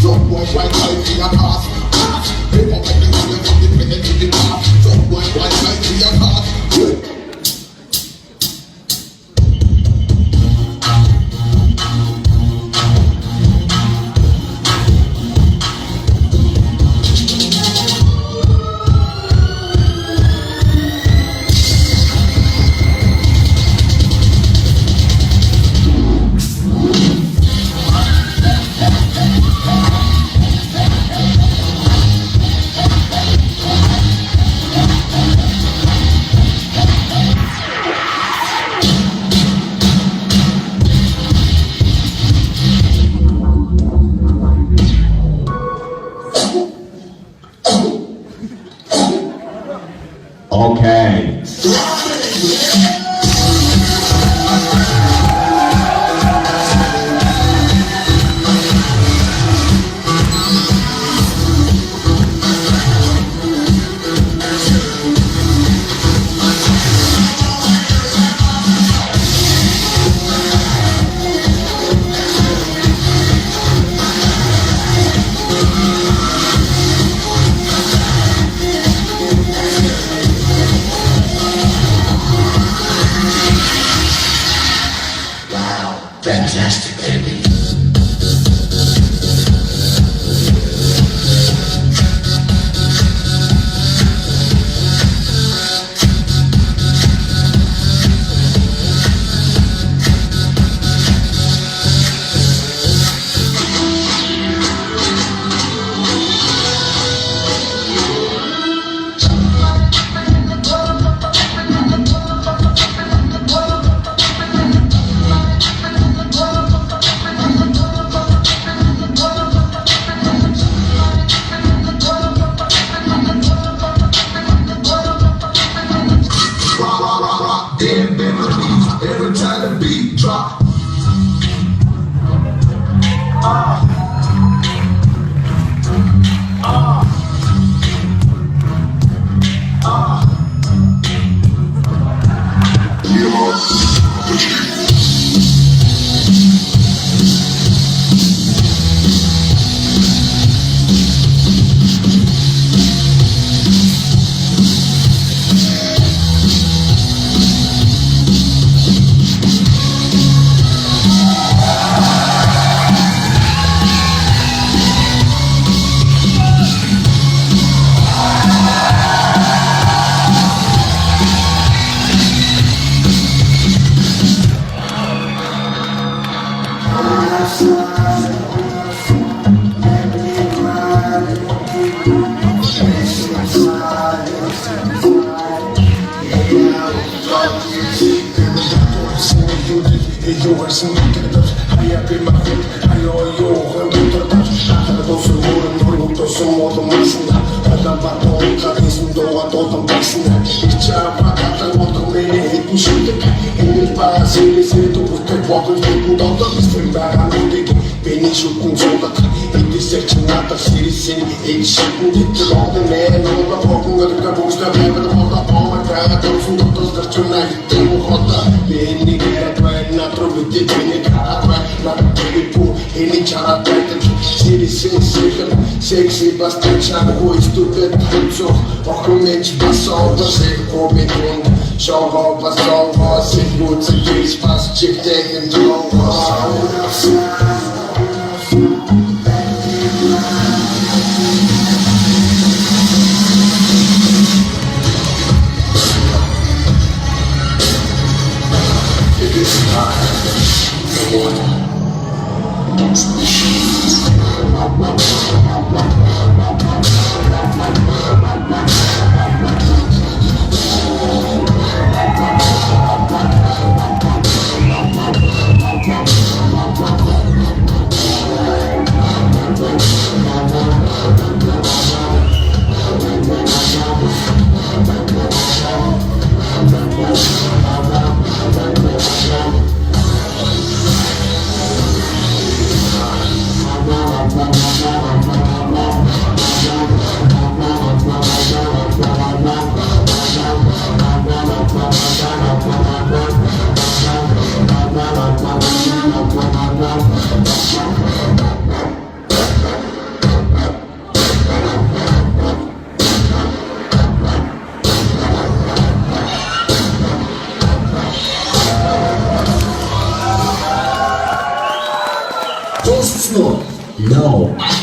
Some boy white life in a cast. Paper like the one from the minute to the past. Some boy white life in a cast. Okay. Fantastic, baby. Dead memories every time the beat drop. Yours and look at us. I up in my foot. I owe you a I don't so more to some more than missing. I don't want to listen to what I'm passing. It's a packet what I'm in. You should take it. Para ser certo, porque pode vir com toda a lembrar a noite que Benixo com solda. E dizer que nada se sim. E chego de logo né, não dá pouco de cabos da beba da moda palma cara, todos todos da chuna e tem roda. Beni que na trovite beni cara, na tempo e nem chara tete. Se sim sexy bastante chavo estudante so. Och mente passou você come com. Show roupa só você gut se diz fast chick taking to It is time for one against the machines. 더